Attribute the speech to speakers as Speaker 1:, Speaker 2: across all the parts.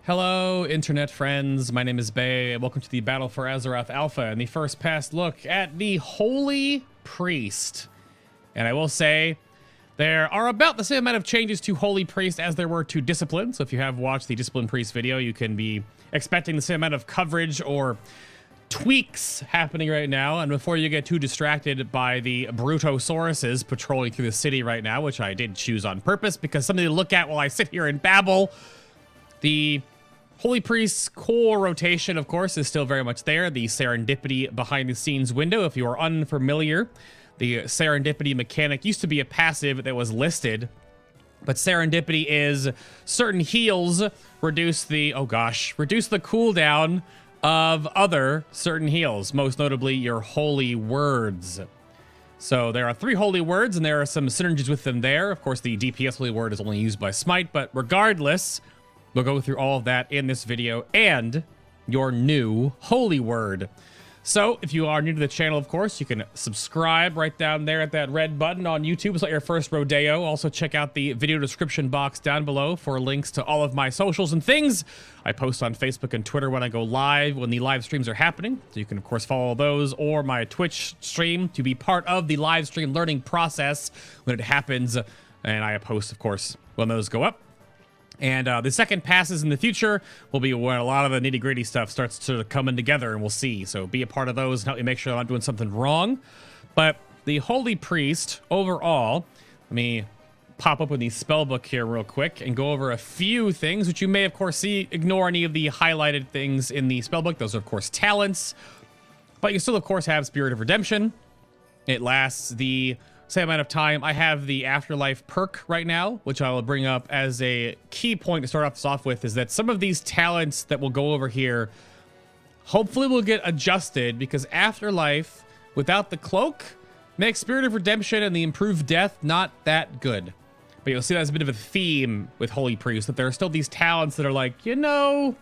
Speaker 1: Hello, internet friends. My name is Bay, and welcome to the Battle for Azeroth Alpha and the first pass look at the Holy Priest. And I will say, there are about the same amount of changes to Holy Priest as there were to Discipline. So if you have watched the Discipline Priest video, you can be expecting the same amount of coverage or tweaks happening right now. And before you get too distracted by the Brutosauruses patrolling through the city right now, which I did choose on purpose because something to look at while I sit here and babble, the Holy Priest's core rotation, of course, is still very much there. The Serendipity behind-the-scenes window, if you are unfamiliar, the Serendipity mechanic used to be a passive that was listed, but Serendipity is certain heals reduce the cooldown of other certain heals, most notably your holy words. So there are 3 holy words, and there are some synergies with them there. Of course, the DPS holy word is only used by Smite, but regardless, we'll go through all of that in this video and your new holy word. So if you are new to the channel, of course, you can subscribe right down there at that red button on YouTube. It's not your first rodeo. Also check out the video description box down below for links to all of my socials and things. I post on Facebook and Twitter when I go live, when the live streams are happening. So you can, of course, follow those, or my Twitch stream to be part of the live stream learning process when it happens. And I post, of course, when those go up. And the second passes in the future will be when a lot of the nitty-gritty stuff starts to coming together, and we'll see. So be a part of those and help me make sure I'm not doing something wrong. But the Holy Priest, overall, let me pop up with the spellbook here real quick and go over a few things, which you may, of course, see. Ignore any of the highlighted things in the spellbook. Those are, of course, talents. But you still, of course, have Spirit of Redemption. It lasts the same amount of time. I have the Afterlife perk right now, which I will bring up as a key point to start off with, is that some of these talents that we'll go over here hopefully will get adjusted, because Afterlife without the cloak makes Spirit of Redemption and the improved death not that good. But you'll see that's a bit of a theme with Holy Priest, that there are still these talents that are like, you know,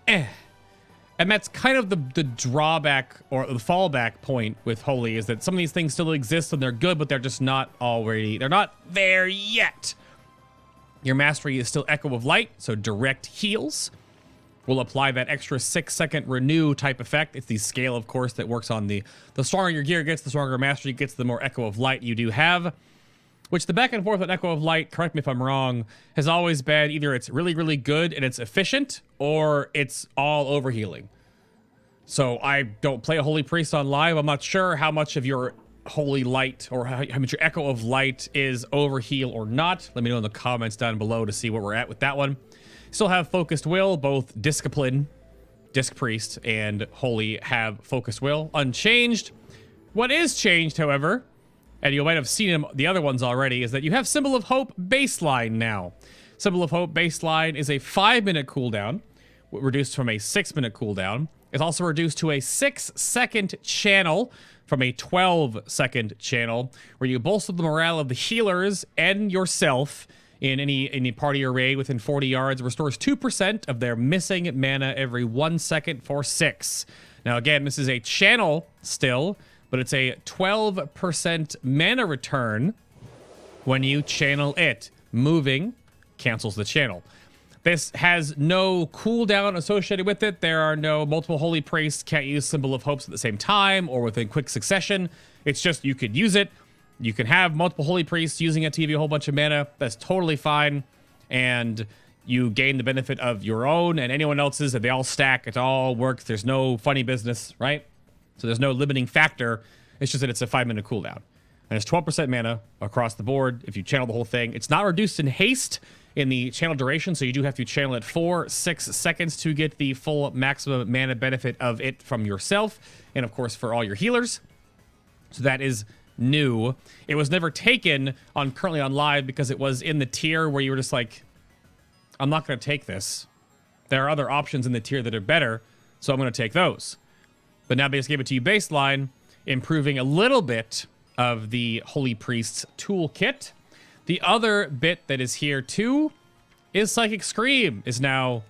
Speaker 1: And that's kind of the drawback, or the fallback point with Holy, is that some of these things still exist and they're good, but they're just not they're not there yet. Your mastery is still Echo of Light, so direct heals will apply that extra 6-second renew type effect. It's the scale, of course, that works on the stronger your gear gets, the stronger mastery gets, the more Echo of Light you do have. Which the back and forth on Echo of Light, correct me if I'm wrong, has always been either it's really, really good and it's efficient, or it's all over healing. So I don't play a Holy Priest on live. I'm not sure how much of your Holy Light, or how much your Echo of Light is over heal or not. Let me know in the comments down below to see where we're at with that one. Still have Focused Will. Both Discipline, Disc Priest, and Holy have Focused Will. Unchanged. What is changed, however, and you might have seen the other ones already, is that you have Symbol of Hope Baseline now. Symbol of Hope Baseline is a 5-minute cooldown, reduced from a 6-minute cooldown. It's also reduced to a 6-second channel from a 12-second channel, where you bolster the morale of the healers and yourself in any party or raid within 40 yards. It restores 2% of their missing mana every 1 second for 6. Now, again, this is a channel still, but it's a 12% mana return when you channel it. Moving cancels the channel. This has no cooldown associated with it. There are no multiple Holy Priests can't use Symbol of Hopes at the same time or within quick succession. It's just you could use it. You can have multiple Holy Priests using it to give you a whole bunch of mana. That's totally fine. And you gain the benefit of your own and anyone else's, and they all stack. It all works. There's no funny business, right? So there's no limiting factor. It's just that it's a 5-minute cooldown. And it's 12% mana across the board if you channel the whole thing. It's not reduced in haste in the channel duration, so you do have to channel it for 6 seconds to get the full maximum mana benefit of it from yourself, and of course for all your healers. So that is new. It was never taken on currently on live because it was in the tier where you were just like, I'm not going to take this. There are other options in the tier that are better, so I'm going to take those. But now they just gave it to you baseline, improving a little bit of the Holy Priest's toolkit. The other bit that is here too is Psychic Scream is now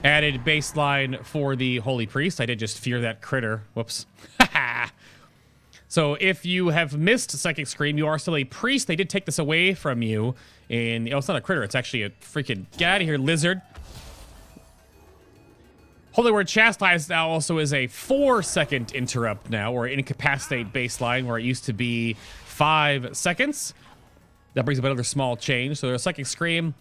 Speaker 1: added baseline for the Holy Priest. I did just fear that critter. Whoops. So if you have missed Psychic Scream, you are still a priest. They did take this away from you. And oh, it's not a critter. It's actually a freaking, get out of here, lizard. Holy Word Chastise now also is a 4-second interrupt now, or incapacitate baseline, where it used to be 5 seconds. That brings up another small change. So there's Psychic Scream,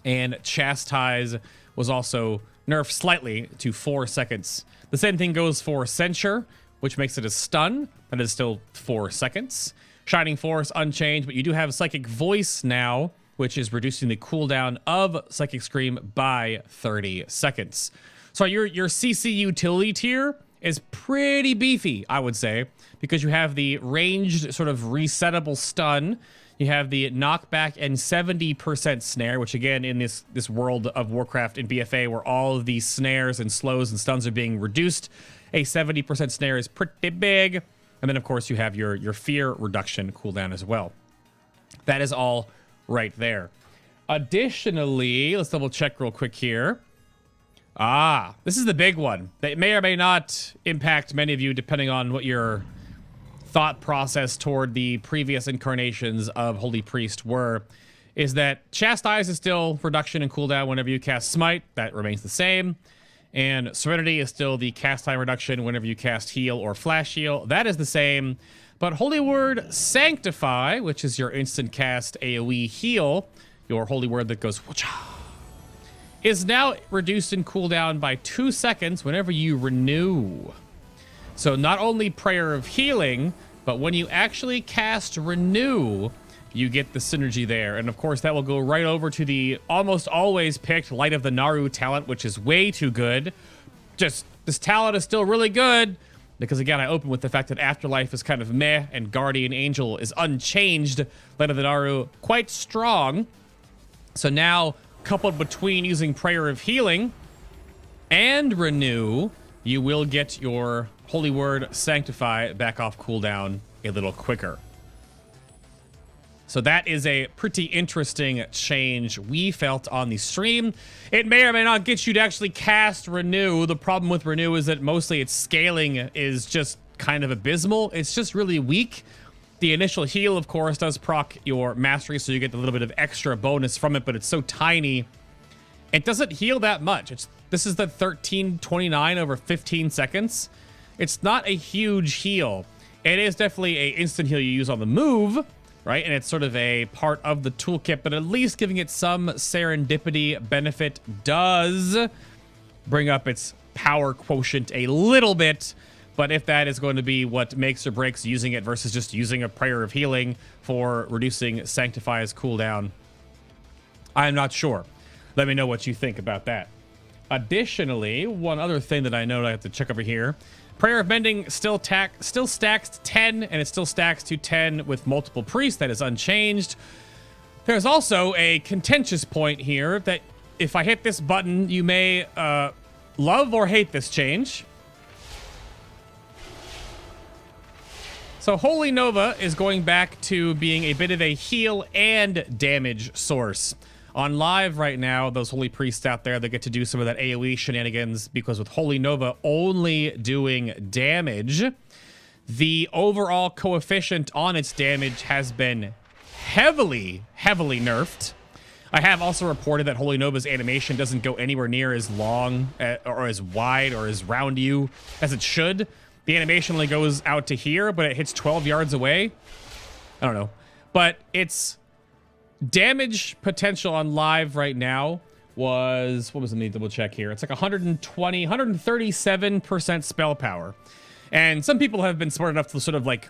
Speaker 1: and Chastise was also nerfed slightly to 4 seconds. The same thing goes for Censure, which makes it a stun. That is still 4 seconds. Shining Force unchanged, but you do have Psychic Voice now, which is reducing the cooldown of Psychic Scream by 30 seconds. So your CC utility tier is pretty beefy, I would say, because you have the ranged sort of resettable stun. You have the knockback and 70% snare, which again, in this world of Warcraft in BFA, where all of these snares and slows and stuns are being reduced, a 70% snare is pretty big. And then, of course, you have your fear reduction cooldown as well. That is all right there. Additionally, let's double check real quick here. This is the big one that may or may not impact many of you, depending on what your thought process toward the previous incarnations of Holy Priest were, is that Chastise is still reduction in cooldown whenever you cast Smite. That remains the same. And Serenity is still the cast time reduction whenever you cast Heal or Flash Heal. That is the same. But Holy Word Sanctify, which is your instant cast AoE heal, your Holy Word that goes whatcha, is now reduced in cooldown by 2 seconds whenever you renew. So not only Prayer of Healing, but when you actually cast Renew, you get the synergy there. And of course, that will go right over to the almost always picked Light of the Naru talent, which is way too good. Just, this talent is still really good, because again, I open with the fact that Afterlife is kind of meh, and Guardian Angel is unchanged. Light of the Naru, quite strong. So now, coupled between using Prayer of Healing and Renew, you will get your Holy Word Sanctify back off cooldown a little quicker. So that is a pretty interesting change we felt on the stream. It may or may not get you to actually cast Renew. The problem with Renew is that mostly its scaling is just kind of abysmal. It's just really weak. The initial heal, of course, does proc your mastery, so you get a little bit of extra bonus from it, but it's so tiny. It doesn't heal that much. This is the 1329 over 15 seconds. It's not a huge heal. It is definitely a instant heal you use on the move, right? And it's sort of a part of the toolkit, but at least giving it some serendipity benefit does bring up its power quotient a little bit. But if that is going to be what makes or breaks using it versus just using a Prayer of Healing for reducing Sanctify's cooldown, I'm not sure. Let me know what you think about that. Additionally, one other thing that I know I have to check over here. Prayer of Mending still stacks to 10, and it still stacks to 10 with multiple priests. That is unchanged. There's also a contentious point here that if I hit this button, you may love or hate this change. So Holy Nova is going back to being a bit of a heal and damage source. On live right now, those Holy Priests out there, they get to do some of that AoE shenanigans, because with Holy Nova only doing damage, the overall coefficient on its damage has been heavily nerfed. I have also reported that Holy Nova's animation doesn't go anywhere near as long or as wide or as round you as it should. The animation only goes out to here, but it hits 12 yards away. I don't know. But its damage potential on live right now was, what was it? Let me double check here. It's like 137% spell power. And some people have been smart enough to sort of like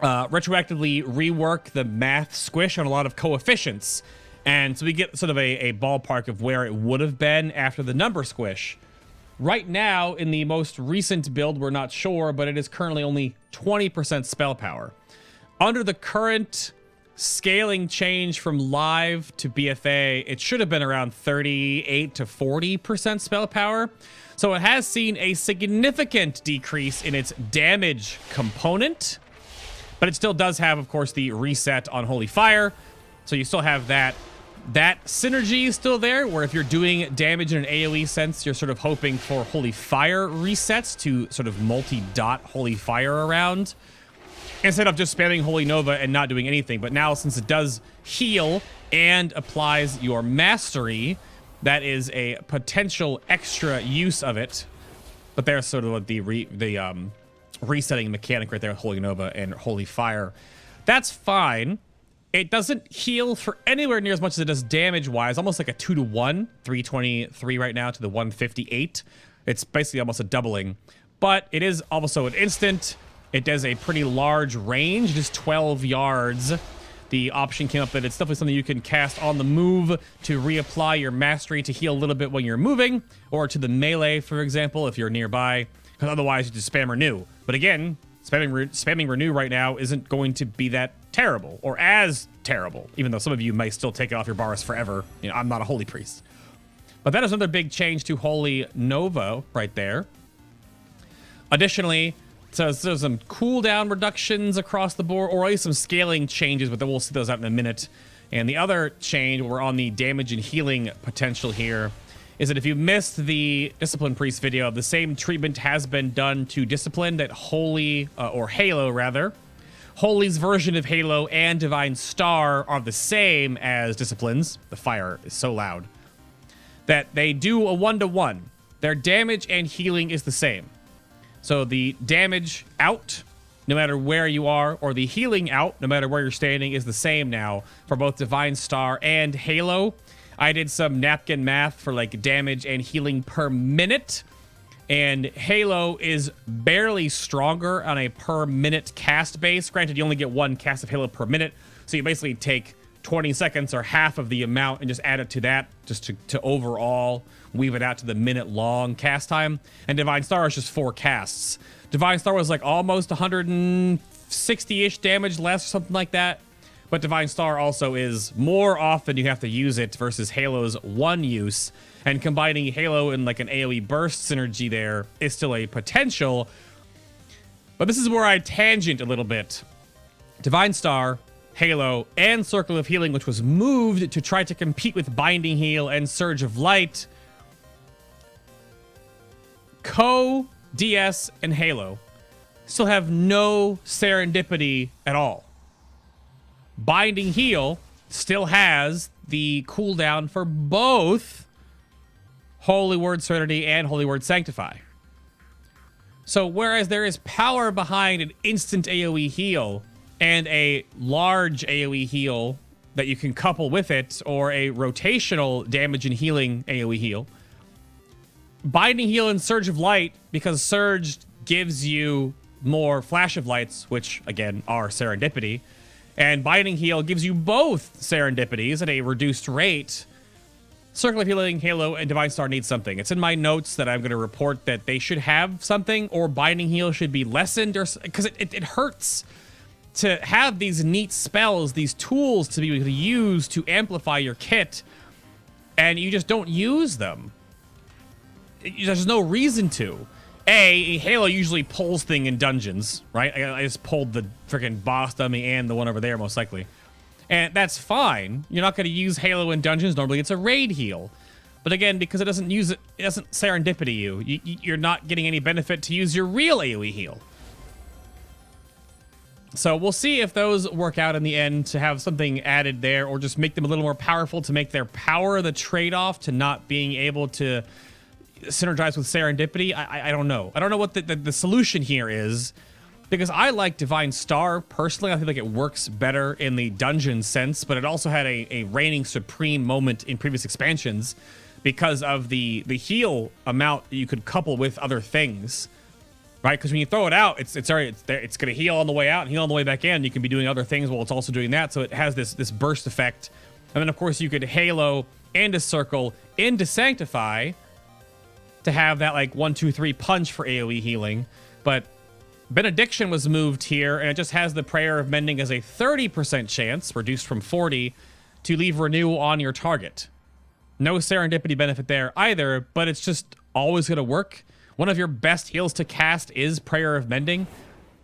Speaker 1: retroactively rework the math squish on a lot of coefficients. And so we get sort of a ballpark of where it would have been after the number squish. Right now, in the most recent build, we're not sure, but it is currently only 20% spell power. Under the current scaling change from live to BFA, it should have been around 38 to 40% spell power. So it has seen a significant decrease in its damage component, but it still does have, of course, the reset on Holy Fire. So you still have that. That synergy is still there, where if you're doing damage in an AoE sense, you're sort of hoping for Holy Fire resets to sort of multi-dot Holy Fire around, instead of just spamming Holy Nova and not doing anything. But now, since it does heal and applies your mastery, that is a potential extra use of it. But there's sort of the resetting mechanic right there with Holy Nova and Holy Fire. That's fine. It doesn't heal for anywhere near as much as it does damage-wise. Almost like a 2-to-1. 323 right now to the 158. It's basically almost a doubling. But it is also an instant. It does a pretty large range. It is 12 yards. The option came up that it's definitely something you can cast on the move to reapply your mastery to heal a little bit when you're moving, or to the melee, for example, if you're nearby, because otherwise you just spam renew. But again, spamming renew right now isn't going to be that terrible, or as terrible, even though some of you may still take it off your bars forever. You know, I'm not a holy priest. But that is another big change to Holy Nova right there. Additionally, so there's some cooldown reductions across the board, or at least some scaling changes, but then we'll see those out in a minute. And the other change, we're on the damage and healing potential here, is that if you missed the Discipline Priest video, the same treatment has been done to Discipline that Holy, or Halo rather. Holy's version of Halo and Divine Star are the same as Disciplines. The fire is so loud. That they do a 1-to-1. Their damage and healing is the same. So the damage out, no matter where you are, or the healing out, no matter where you're standing, is the same now for both Divine Star and Halo. I did some napkin math for like damage and healing per minute, and Halo is barely stronger on a per minute cast base. Granted, you only get one cast of Halo per minute, so you basically take 20 seconds or half of the amount and just add it to that, just to overall weave it out to the minute-long cast time. And Divine Star is just 4 casts. Divine Star was like almost 160-ish damage less, or something like that. But Divine Star also is more often you have to use it versus Halo's 1 use. And combining Halo and like an AoE burst synergy there is still a potential. But this is where I tangent a little bit. Divine Star, Halo, and Circle of Healing, which was moved to try to compete with Binding Heal and Surge of Light. DS, and Halo still have no serendipity at all. Binding Heal still has the cooldown for both Holy Word Serenity and Holy Word Sanctify. So whereas there is power behind an instant AoE heal and a large AoE heal that you can couple with it, or a rotational damage and healing AoE heal, Binding Heal and Surge of Light, because Surge gives you more Flash of Lights, which, again, are Serendipity, and Binding Heal gives you both Serendipities at a reduced rate. Circle of Healing, Halo, and Divine Star need something. It's in my notes that I'm going to report that they should have something, or Binding Heal should be lessened, or because it hurts to have these neat spells, these tools to be able to use to amplify your kit, and you just don't use them. There's no reason to. Halo usually pulls thing in dungeons, right? I just pulled the freaking boss dummy and the one over there, most likely. And that's fine. You're not going to use Halo in dungeons. Normally it's a raid heal. But again, because it doesn't serendipity you. You're not getting any benefit to use your real AoE heal. So we'll see if those work out in the end to have something added there, or just make them a little more powerful to make their power the trade-off to not being able to synergize with serendipity. I don't know. I don't know what the solution here is, because I like Divine Star personally. I feel like it works better in the dungeon sense, but it also had a reigning supreme moment in previous expansions because of the heal amount that you could couple with other things, right? Because when you throw it out, it's going to heal on the way out and heal on the way back in. You can be doing other things while it's also doing that, so it has this burst effect. And then of course you could Halo into Circle into Sanctify to have that like 1, 2, 3 punch for AoE healing. But Benediction was moved here, and it just has the Prayer of Mending as a 30% chance, reduced from 40, to leave Renew on your target. No serendipity benefit there either, but it's just always going to work. One of your best heals to cast is Prayer of Mending,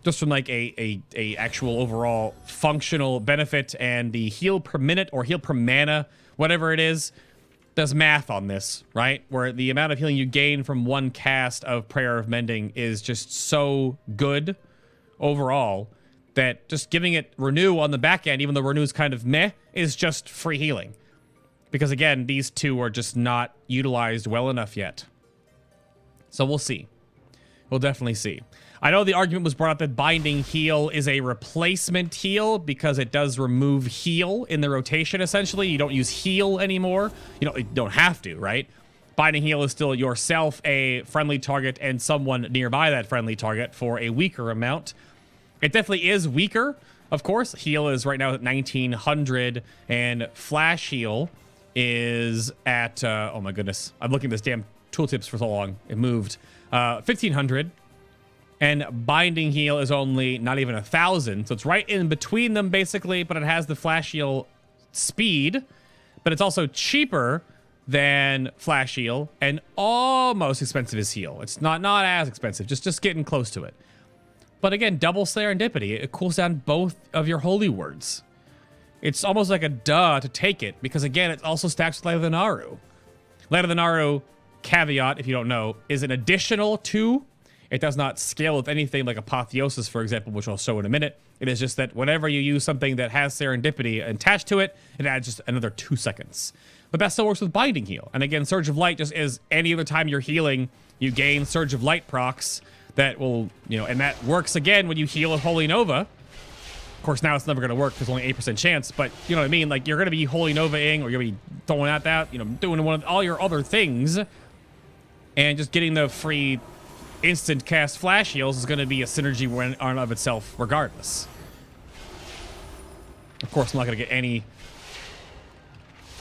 Speaker 1: just from like a actual overall functional benefit, and the heal per minute or heal per mana, whatever it is, does math on this, right? Where the amount of healing you gain from one cast of Prayer of Mending is just so good overall that just giving it Renew on the back end, even though Renew is kind of meh, is just free healing. Because again, these two are just not utilized well enough yet. So we'll see. We'll definitely see. I know the argument was brought up that Binding Heal is a replacement heal because it does remove heal in the rotation, essentially. You don't use heal anymore. You don't have to, right? Binding Heal is still yourself, a friendly target, and someone nearby that friendly target for a weaker amount. It definitely is weaker, of course. Heal is right now at 1900, and Flash Heal is at, oh my goodness. I'm looking at this damn tooltips for so long. It moved. 1500. And Binding Heal is only not even 1,000. So it's right in between them, basically. But it has the Flash Heal speed. But it's also cheaper than Flash Heal. And almost expensive as Heal. It's not as expensive. Just getting close to it. But again, double Serendipity. It cools down both of your holy words. It's almost like a duh to take it. Because again, it also stacks with Light of the Naru. Light of the Naru, caveat, if you don't know, is an additional 2. It does not scale with anything like Apotheosis, for example, which I'll show in a minute. It is just that whenever you use something that has Serendipity attached to it, it adds just another 2 seconds. But that still works with Binding Heal. And again, Surge of Light just is any other time you're healing, you gain Surge of Light procs that will, and that works again when you heal with Holy Nova. Of course, now it's never going to work. There's only 8% chance, but you know what I mean? Like, you're going to be Holy Nova-ing, or you're going to be throwing at that, doing one of all your other things. And just getting the free instant cast Flash Heals is going to be a synergy in and of itself regardless. Of course, I'm not going to get any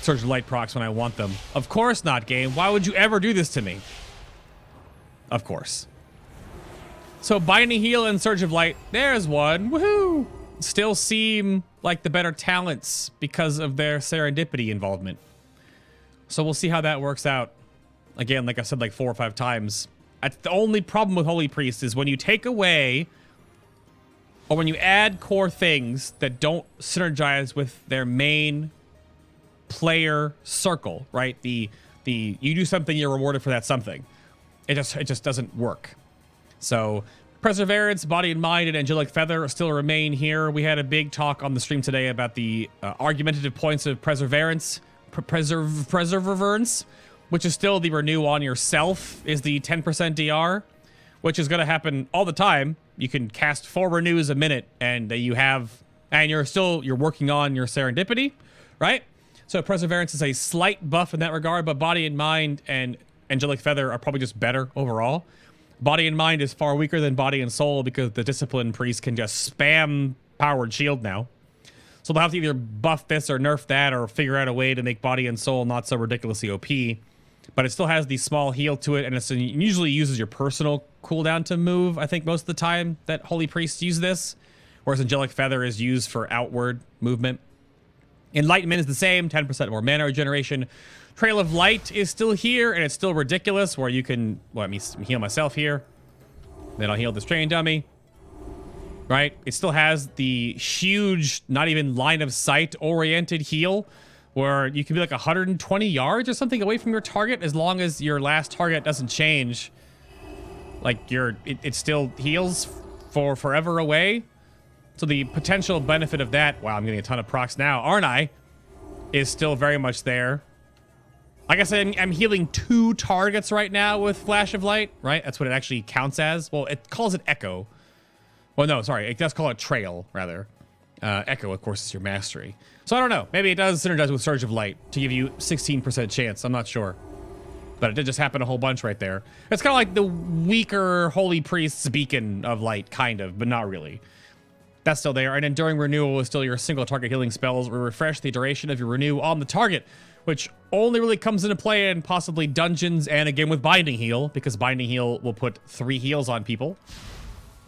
Speaker 1: Surge of Light procs when I want them. Of course not, game. Why would you ever do this to me? Of course. So Binding Heal and Surge of Light, there's one. Woohoo! Still seem like the better talents because of their Serendipity involvement. So we'll see how that works out. Again, like I said like 4 or 5 times. That's the only problem with Holy Priest is when you take away or when you add core things that don't synergize with their main player circle, right? You do something, you're rewarded for that something. It just doesn't work. So Perseverance, Body and Mind, and Angelic Feather still remain here. We had a big talk on the stream today about the argumentative points of Perseverance, Perseverance, which is still the renew on yourself, is the 10% DR, which is going to happen all the time. You can cast 4 renews a minute, and you're working on your Serendipity, right? So Perseverance is a slight buff in that regard, but Body and Mind and Angelic Feather are probably just better overall. Body and Mind is far weaker than Body and Soul because the Discipline Priest can just spam Powered Shield now. So they'll have to either buff this or nerf that or figure out a way to make Body and Soul not so ridiculously OP. But it still has the small heal to it, and it usually uses your personal cooldown to move, I think, most of the time that Holy Priests use this, whereas Angelic Feather is used for outward movement. Enlightenment is the same, 10% more mana regeneration. Trail of Light is still here, and it's still ridiculous, where you can, let me heal myself here. Then I'll heal this train dummy. Right? It still has the huge, not even line of sight oriented heal, where you can be like 120 yards or something away from your target as long as your last target doesn't change. Like, it still heals for forever away. So the potential benefit of that, wow, I'm getting a ton of procs now, aren't I? Is still very much there. Like I said, I'm healing 2 targets right now with Flash of Light, right? That's what it actually counts as. Well, it calls it Echo. Well, no, sorry. It does call it Trail, rather. Echo, of course, is your mastery. So I don't know. Maybe it does synergize with Surge of Light to give you 16% chance. I'm not sure. But it did just happen a whole bunch right there. It's kind of like the weaker Holy Priest's Beacon of Light, kind of, but not really. That's still there. And Enduring Renewal is still your single target healing spells. We refresh the duration of your renew on the target, which only really comes into play in possibly dungeons and again with Binding Heal, because Binding Heal will put 3 heals on people.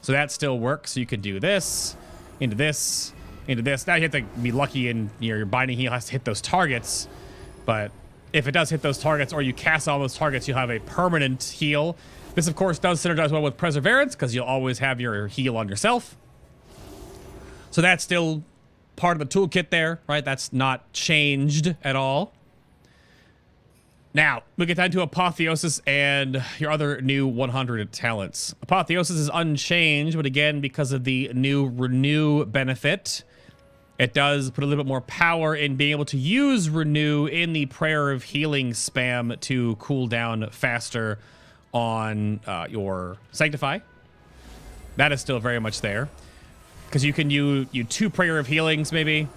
Speaker 1: So that still works. So you could do this, into this, into this. Now you have to be lucky and your Binding Heal has to hit those targets. But if it does hit those targets or you cast all those targets, you'll have a permanent heal. This, of course, does synergize well with Perseverance because you'll always have your heal on yourself. So that's still part of the toolkit there, right? That's not changed at all. Now, we get down to Apotheosis and your other new 100 talents. Apotheosis is unchanged, but again, because of the new renew benefit, It does put a little bit more power in being able to use Renew in the Prayer of Healing spam to cool down faster on your Sanctify. That is still very much there. Because you can use 2 Prayer of Healings, maybe.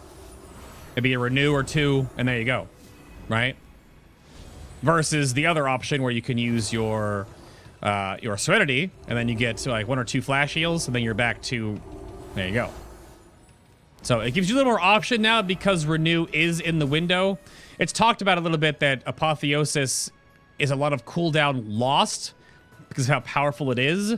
Speaker 1: Maybe a Renew or 2, and there you go. Right? Versus the other option where you can use your Serenity, and then you get like 1 or 2 flash heals, and then you're back to... There you go. So it gives you a little more option now because Renew is in the window. It's talked about a little bit that Apotheosis is a lot of cooldown lost because of how powerful it is.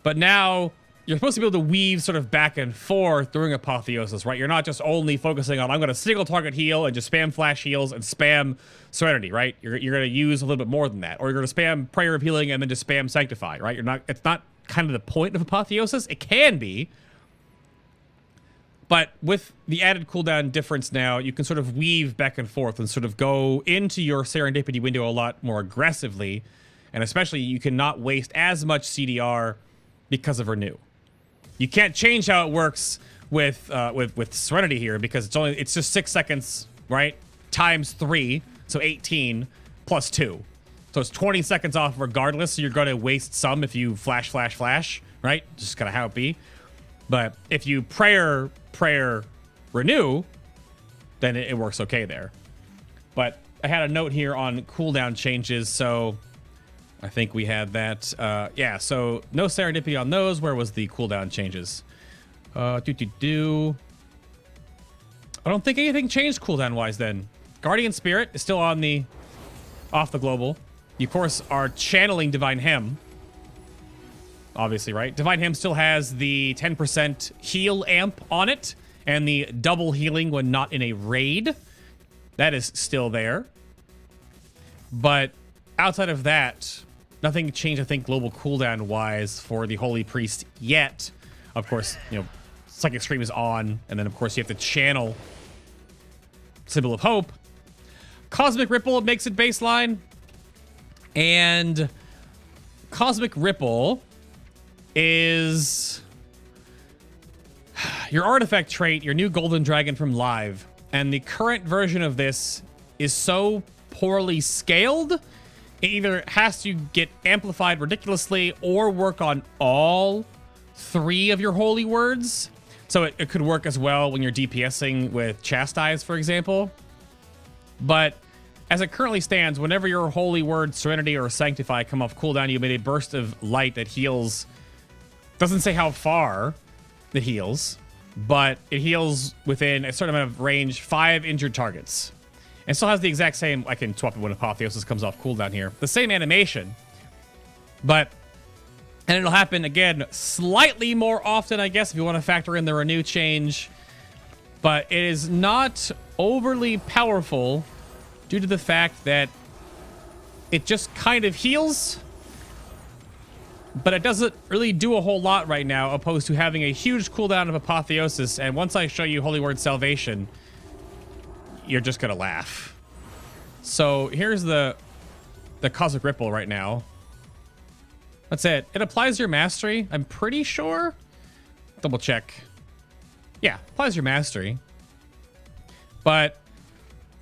Speaker 1: But now you're supposed to be able to weave sort of back and forth during Apotheosis, right? You're not just only focusing on, I'm going to single target heal and just spam flash heals and spam Serenity, right? You're going to use a little bit more than that. Or you're going to spam Prayer of Healing and then just spam Sanctify, right? It's not kind of the point of Apotheosis. It can be. But with the added cooldown difference now, you can sort of weave back and forth and sort of go into your Serendipity window a lot more aggressively. And especially, you cannot waste as much CDR because of Renew. You can't change how it works with Serenity here because it's just 6 seconds, right? Times 3, so 18 plus 2. So it's 20 seconds off regardless. So you're going to waste some if you flash, right? Just kind of how it be. But if you prayer, Renew, then it works okay there. But I had a note here on cooldown changes, so I think we had that. Yeah, so no Serendipity on those. Where was the cooldown changes? I don't think anything changed cooldown-wise then. Guardian Spirit is still off the global. You, of course, are channeling Divine Hem. Obviously, right? Divine Hem still has the 10% heal amp on it and the double healing when not in a raid. That is still there. But outside of that, nothing changed, I think, global cooldown-wise for the Holy Priest yet. Of course, Psychic Scream is on, and then, of course, you have to channel Symbol of Hope. Cosmic Ripple makes it baseline. And Cosmic Ripple is your artifact trait, your new Golden Dragon from Live. And the current version of this is so poorly scaled, it either has to get amplified ridiculously or work on all 3 of your holy words. So it could work as well when you're DPSing with Chastise, for example. But as it currently stands, whenever your holy word, Serenity or Sanctify, come off cooldown, you made a burst of light that heals. Doesn't say how far it heals, but it heals within a certain amount of range, 5 injured targets. And still has the exact same, I can swap it when Apotheosis comes off cooldown here. The same animation, and it'll happen again slightly more often, I guess, if you want to factor in the Renew change. But it is not overly powerful due to the fact that it just kind of heals, but it doesn't really do a whole lot right now, opposed to having a huge cooldown of Apotheosis. And once I show you Holy Word Salvation, you're just gonna laugh. So here's the Cosmic Ripple right now. That's it. It applies your mastery, I'm pretty sure. Double check. Yeah, applies your mastery. But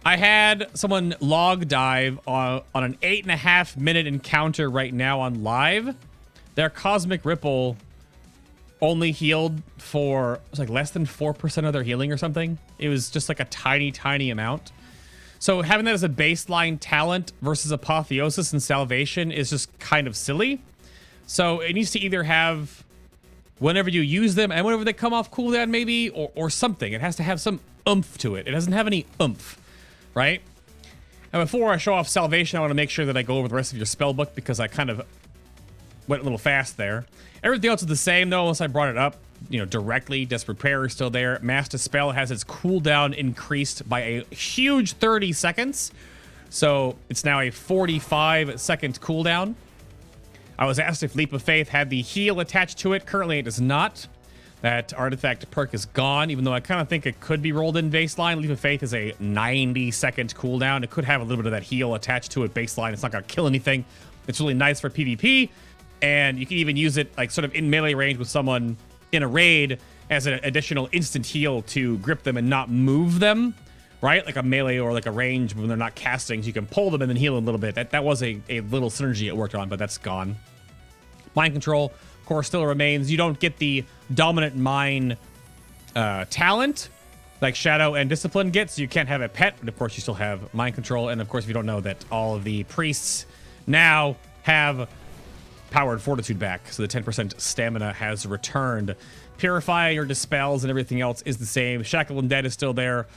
Speaker 1: I had someone log dive on an 8.5 minute encounter right now on live. Their Cosmic Ripple only healed for, it was like less than 4% of their healing or something. It was just like a tiny amount. So having that as a baseline talent versus Apotheosis and Salvation is just kind of silly. So it needs to either have whenever you use them and whenever they come off cooldown maybe, or something. It has to have some oomph to it. It doesn't have any oomph, right? And before I show off Salvation, I want to make sure that I go over the rest of your spell book because I kind of went a little fast there. Everything else is the same though, unless I brought it up, directly. Desperate Prayer is still there. Mass Dispel has its cooldown increased by a huge 30 seconds. So it's now a 45-second cooldown. I was asked if Leap of Faith had the heal attached to it. Currently it does not. That artifact perk is gone, even though I kind of think it could be rolled in baseline. Leap of Faith is a 90-second cooldown. It could have a little bit of that heal attached to it baseline. It's not going to kill anything. It's really nice for PvP. And you can even use it like sort of in melee range with someone in a raid as an additional instant heal to grip them and not move them, right? Like a melee or like a range when they're not casting, so you can pull them and then heal a little bit. That was a little synergy it worked on, but that's gone. Mind control, of course, still remains. You don't get the dominant mine talent like Shadow and Discipline get, so you can't have a pet, but of course you still have mind control. And of course, if you don't know that all of the priests now have powered fortitude back, so the 10% stamina has returned. Purify your dispels and everything else is the same. Shackle Undead is still there.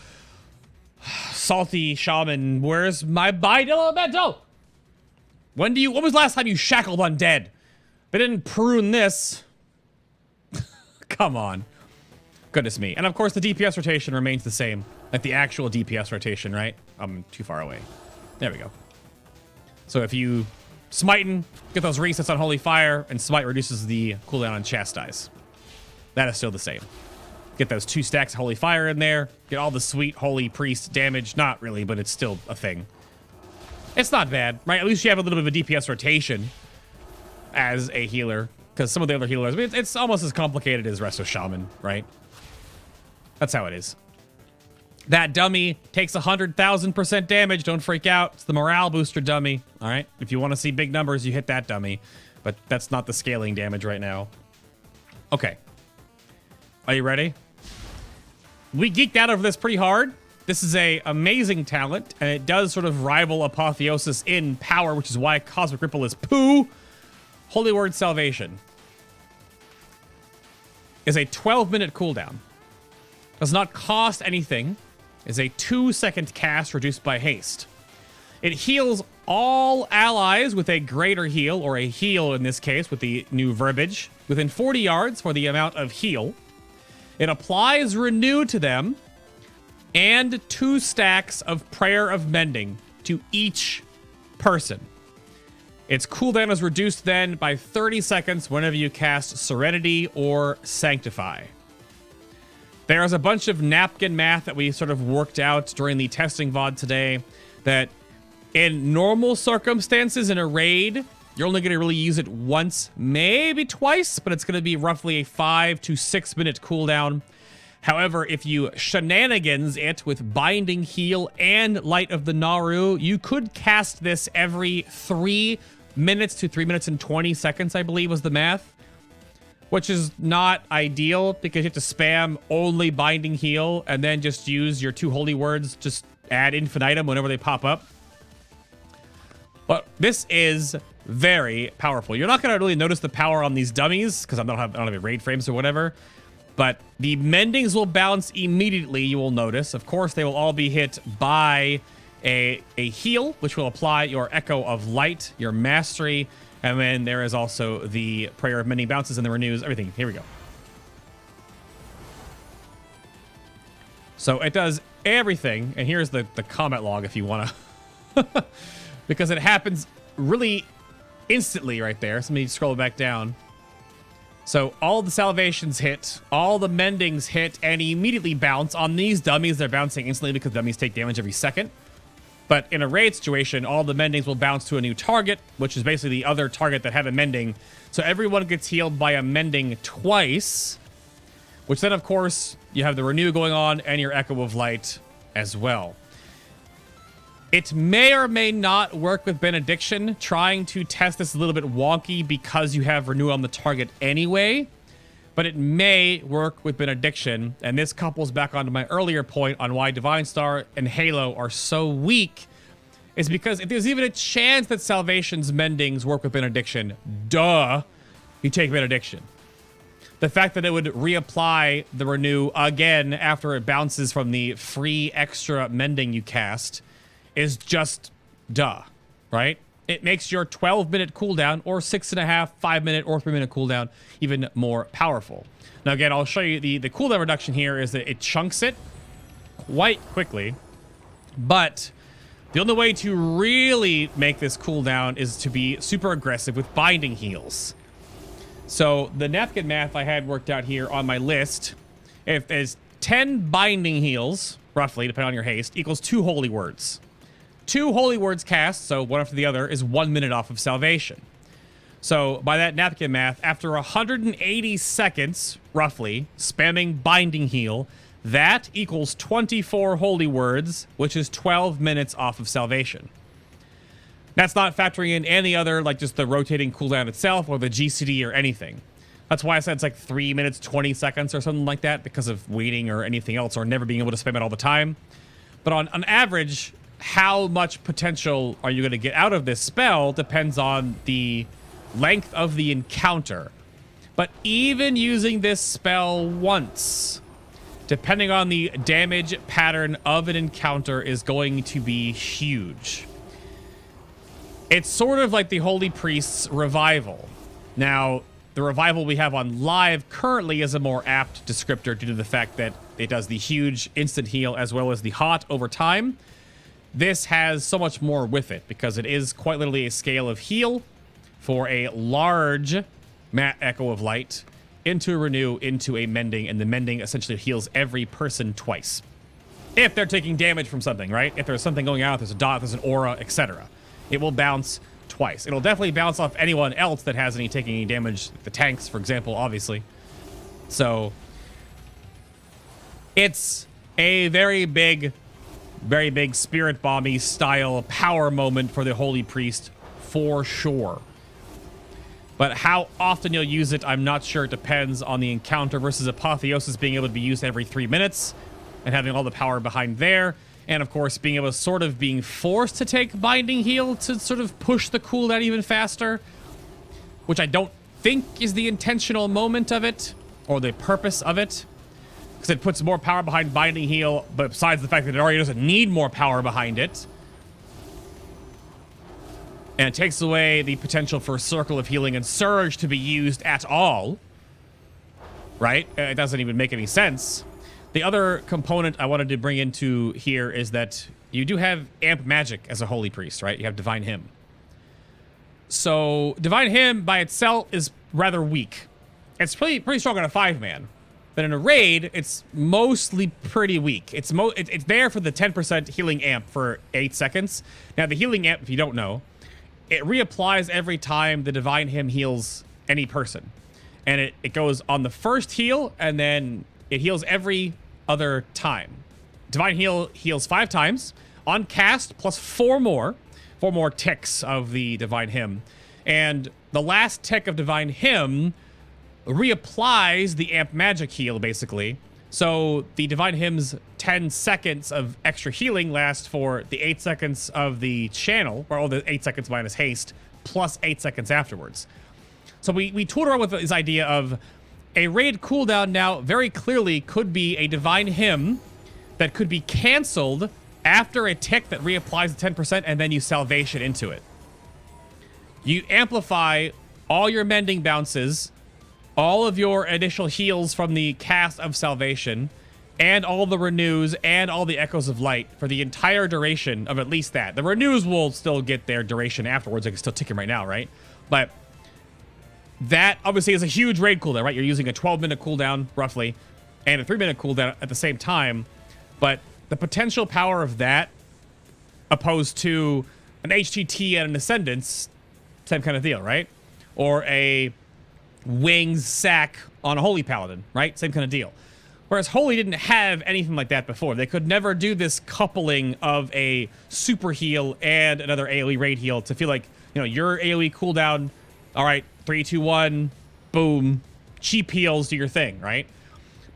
Speaker 1: Salty Shaman, where's my Bidillamento? When was the last time you shackled Undead? They didn't prune this. Come on. Goodness me. And of course, the DPS rotation remains the same. Like the actual DPS rotation, right? I'm too far away. There we go. So if you smiting, get those resets on Holy Fire, and smite reduces the cooldown on Chastise. That is still the same. Get those 2 stacks of Holy Fire in there. Get all the sweet Holy Priest damage. Not really, but it's still a thing. It's not bad, right? At least you have a little bit of a DPS rotation as a healer. Because some of the other healers, I mean, it's almost as complicated as Resto Shaman, right? That's how it is. That dummy takes 100,000% damage. Don't freak out. It's the morale booster dummy. All right. If you want to see big numbers, you hit that dummy. But that's not the scaling damage right now. Okay. Are you ready? We geeked out over this pretty hard. This is a amazing talent, and it does sort of rival Apotheosis in power, which is why Cosmic Ripple is poo. Holy Word Salvation is a 12-minute cooldown. Does not cost anything. Is a 2-second cast reduced by haste. It heals all allies with a greater heal, or a heal in this case with the new verbiage, within 40 yards for the amount of heal. It applies Renew to them, and 2 stacks of Prayer of Mending to each person. Its cooldown is reduced then by 30 seconds whenever you cast Serenity or Sanctify. There's a bunch of napkin math that we sort of worked out during the testing VOD today that in normal circumstances in a raid, you're only going to really use it once, maybe twice, but it's going to be roughly a 5 to 6 minute cooldown. However, if you shenanigans it with Binding Heal and Light of the Naru, you could cast this every 3 minutes to 3 minutes and 20 seconds, I believe was the math. Which is not ideal because you have to spam only Binding Heal and then just use your 2 holy words, just add infinitum whenever they pop up. But this is very powerful. You're not going to really notice the power on these dummies because I don't have any raid frames or whatever. But the mendings will bounce immediately, you will notice. Of course, they will all be hit by a heal, which will apply your Echo of Light, your Mastery. And then there is also the Prayer of Mending bounces and the renews, everything. Here we go. So it does everything. And here's the comment log if you want to. Because it happens really instantly right there. So let me scroll back down. So all the salvations hit, all the mendings hit, and immediately bounce. On these dummies, they're bouncing instantly because dummies take damage every second. But in a raid situation, all the mendings will bounce to a new target, which is basically the other target that had a mending. So everyone gets healed by a mending twice, which then, of course, you have the renew going on and your Echo of Light as well. It may or may not work with Benediction. Trying to test this a little bit wonky because you have renew on the target anyway. But it may work with Benediction, and this couples back onto my earlier point on why Divine Star and Halo are so weak, is because if there's even a chance that Salvation's mendings work with Benediction, duh, you take Benediction. The fact that it would reapply the renew again after it bounces from the free extra mending you cast is just duh, right? It makes your 12-minute cooldown, or 6.5, 5-minute, or 3-minute cooldown even more powerful. Now, again, I'll show you the cooldown reduction here is that it chunks it quite quickly. But the only way to really make this cooldown is to be super aggressive with Binding Heals. So the napkin math I had worked out here on my list, if there's 10 Binding Heals, roughly, depending on your haste, equals 2 Holy Words. 2 Holy Words cast, so one after the other, is 1 minute off of Salvation. So by that napkin math, after 180 seconds, roughly, spamming Binding Heal, that equals 24 holy words, which is 12 minutes off of salvation. That's not factoring in any other, like just the rotating cooldown itself or the GCD or anything. That's why I said it's like 3 minutes, 20 seconds or something like that because of waiting or anything else or never being able to spam it all the time. But on average, how much potential are you going to get out of this spell depends on the length of the encounter. But even using this spell once, depending on the damage pattern of an encounter, is going to be huge. It's sort of like the Holy Priest's Revival. Now, the Revival we have on live currently is a more apt descriptor due to the fact that it does the huge instant heal as well as the hot over time. This has so much more with it because it is quite literally a scale of heal for a large Echo of Light into a Renew, into a Mending, and the Mending essentially heals every person twice. If they're taking damage from something, right? If there's something going out, there's a dot, there's an aura, etc. It will bounce twice. It'll definitely bounce off anyone else that has taking any damage, the tanks, for example, obviously. So it's a very big Spirit Bomb-y style power moment for the Holy Priest, for sure. But how often you'll use it, I'm not sure. It depends on the encounter versus Apotheosis being able to be used every 3 minutes and having all the power behind there. And of course, being able to sort of being forced to take Binding Heal to sort of push the cooldown even faster, which I don't think is the intentional moment of it or the purpose of it, because it puts more power behind Binding Heal, but besides the fact that it already doesn't need more power behind it. And it takes away the potential for Circle of Healing and Surge to be used at all. Right? It doesn't even make any sense. The other component I wanted to bring into here is that you do have Amp Magic as a Holy Priest, right? You have Divine Hymn. So Divine Hymn by itself is rather weak. It's pretty strong on a 5-man. But in a raid, it's mostly pretty weak. It's there for the 10% healing amp for 8 seconds. Now, the healing amp, if you don't know, it reapplies every time the Divine Hymn heals any person. And it goes on the first heal, and then it heals every other time. Divine Heal heals 5 times. On cast, plus 4 more. 4 more ticks of the Divine Hymn. And the last tick of Divine Hymn reapplies the Amp Magic heal, basically. So the Divine Hymn's 10 seconds of extra healing lasts for the 8 seconds of the channel, or all the 8 seconds minus haste, plus 8 seconds afterwards. So we tooled around with this idea of a raid cooldown now very clearly could be a Divine Hymn that could be canceled after a tick that reapplies the 10% and then you salvation into it. You amplify all your mending bounces, all of your initial heals from the cast of salvation, and all the renews and all the echoes of light for the entire duration of at least that. The renews will still get their duration afterwards. I can still tick them right now, right? But that obviously is a huge raid cooldown, right? You're using a 12-minute cooldown, roughly, and a 3-minute cooldown at the same time. But the potential power of that, opposed to an HTT and an Ascendance, same kind of deal, right? Or a Wings sack on a Holy Paladin, right? Same kind of deal. Whereas Holy didn't have anything like that before. They could never do this coupling of a super heal and another AoE raid heal to feel like, you know, your AoE cooldown, all right, 3, 2, 1, boom, cheap heals, do your thing, right?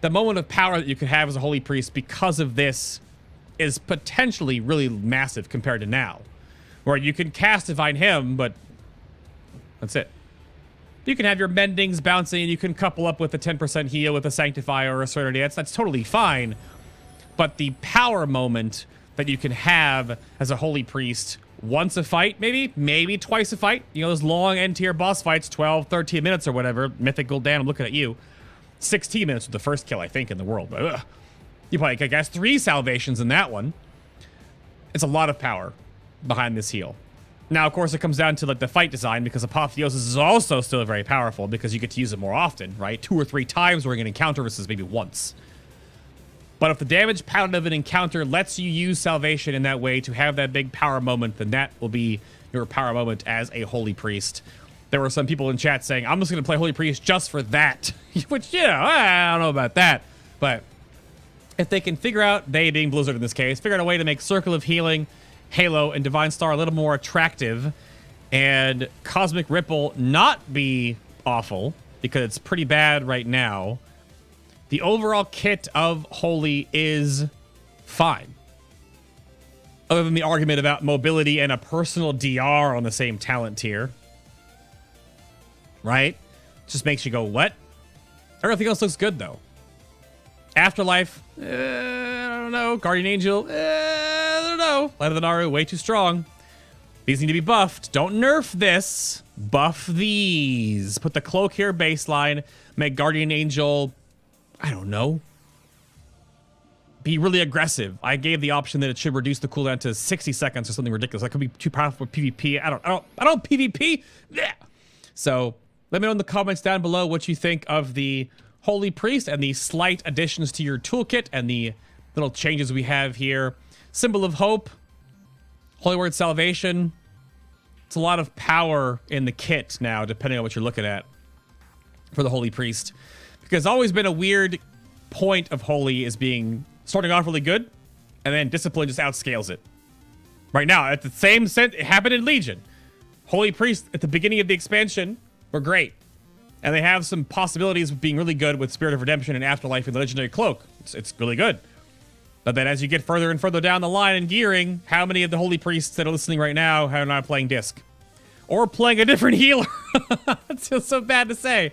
Speaker 1: The moment of power that you could have as a Holy Priest because of this is potentially really massive compared to now, where you can cast Divine Hymn, but that's it. You can have your mendings bouncing, and you can couple up with a 10% heal with a Sanctifier or a Serenity. That's totally fine. But the power moment that you can have as a Holy Priest once a fight, maybe twice a fight. You know, those long end-tier boss fights, 12, 13 minutes or whatever. Mythic Gul'dan, I'm looking at you. 16 minutes with the first kill, I think, in the world. But, you probably could guess 3 salvations in that one. It's a lot of power behind this heal. Now, of course, it comes down to like the fight design, because Apotheosis is also still very powerful because you get to use it more often, right? 2 or 3 times during an encounter versus maybe once. But if the damage pattern of an encounter lets you use salvation in that way to have that big power moment, then that will be your power moment as a Holy Priest. There were some people in chat saying, I'm just going to play Holy Priest just for that. Which, I don't know about that. But if they can figure out, they being Blizzard in this case, figure out a way to make Circle of Healing, Halo, and Divine Star a little more attractive, and Cosmic Ripple not be awful, because it's pretty bad right now, the overall kit of Holy is fine. Other than the argument about mobility and a personal DR on the same talent tier. Right? Just makes you go, what? Everything else looks good, though. Afterlife, I don't know. Guardian Angel, I don't know. Light of the Naru, way too strong. These need to be buffed. Don't nerf this. Buff these. Put the cloak here baseline. Make Guardian Angel, I don't know, be really aggressive. I gave the option that it should reduce the cooldown to 60 seconds or something ridiculous. That could be too powerful for PvP. I don't PvP. Yeah. So let me know in the comments down below what you think of the Holy Priest and the slight additions to your toolkit and the little changes we have here. Symbol of Hope, Holy Word Salvation. It's a lot of power in the kit now, depending on what you're looking at for the Holy Priest. Because it's always been a weird point of Holy is being starting off really good, and then Discipline just outscales it. Right now, at the same sense, it happened in Legion. Holy Priest at the beginning of the expansion were great. And they have some possibilities of being really good with Spirit of Redemption and Afterlife and the Legendary Cloak. It's really good. But then as you get further and further down the line in gearing, how many of the Holy Priests that are listening right now are not playing Disc? Or playing a different healer? It's just so bad to say.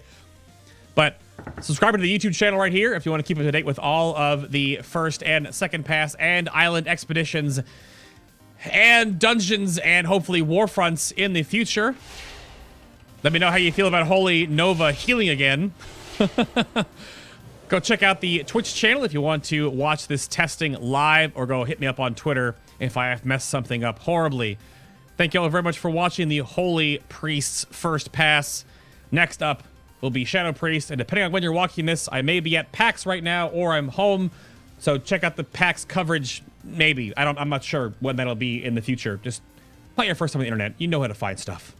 Speaker 1: But subscribe to the YouTube channel right here if you want to keep up to date with all of the first and second pass and island expeditions and dungeons and hopefully war fronts in the future. Let me know how you feel about Holy Nova healing again. Go check out the Twitch channel if you want to watch this testing live, or go hit me up on Twitter if I have messed something up horribly. Thank you all very much for watching the Holy Priest's first pass. Next up will be Shadow Priest, and depending on when you're watching this, I may be at PAX right now or I'm home. So check out the PAX coverage, maybe. I'm not sure when that'll be in the future. Just not your first time on the internet. You know how to find stuff.